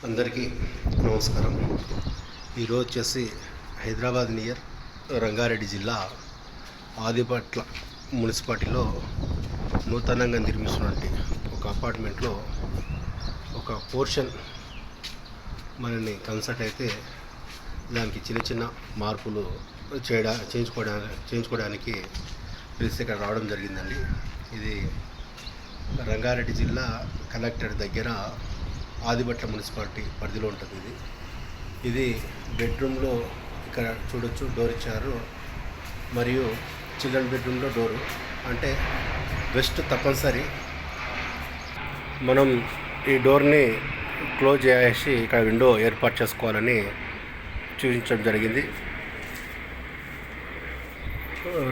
అందరికీ నమస్కారం. ఈరోజు వచ్చేసి హైదరాబాద్ నియర్ రంగారెడ్డి జిల్లా ఆదిపట్ల మున్సిపాలిటీలో నూతనంగా నిర్మిస్తున్నటువంటి ఒక అపార్ట్మెంట్లో ఒక పోర్షన్ మనల్ని కన్సల్ట్ అయితే దానికి చిన్న చిన్న మార్పులు చేయించుకోవడానికి పిలిస్తే ఇక్కడ రావడం జరిగిందండి. ఇది రంగారెడ్డి జిల్లా కలెక్టర్ దగ్గర ఆదిపట్ల మున్సిపాలిటీ పరిధిలో ఉంటుంది. ఇది బెడ్రూమ్లో ఇక్కడ చూడొచ్చు, డోర్ ఇచ్చారు. మరియు చిల్డ్రన్ బెడ్రూమ్లో డోరు అంటే వెస్ట్ తప్పనిసరి మనం ఈ డోర్ని క్లోజ్ చేసి ఇక్కడ విండో ఏర్పాటు చేసుకోవాలని చూపించడం జరిగింది.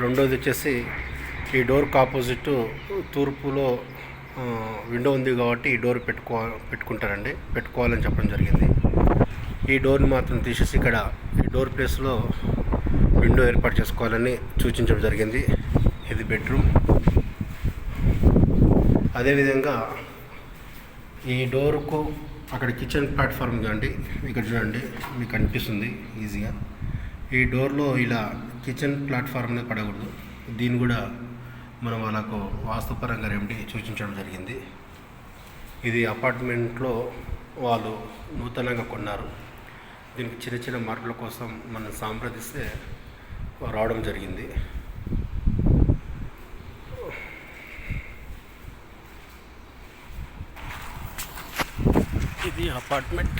రెండోది వచ్చేసి ఈ డోర్కి ఆపోజిట్ తూర్పులో విండో ఉంది కాబట్టి ఈ డోర్ పెట్టుకోవాలని చెప్పడం జరిగింది. ఈ డోర్ని మాత్రం తీసేసి ఇక్కడ ఈ డోర్ ప్లేస్లో విండో ఏర్పాటు చేసుకోవాలని సూచించడం జరిగింది. ఇది బెడ్రూమ్. అదేవిధంగా ఈ డోర్కు అక్కడ కిచెన్ ప్లాట్ఫామ్ అండి, ఇక్కడ చూడండి మీకు కనిపిస్తుంది ఈజీగా. ఈ డోర్లో ఇలా కిచెన్ ప్లాట్ఫామ్ అనేది పడకూడదు. దీన్ని కూడా మనం వాళ్ళకు వాస్తుపరంగా రెమెడీ సూచించడం జరిగింది. ఇది అపార్ట్మెంట్లో వాళ్ళు నూతనంగా కొన్నారు. దీనికి చిన్న చిన్న మార్పుల కోసం మనం సంప్రదిస్తే రావడం జరిగింది. ఇది అపార్ట్మెంట్.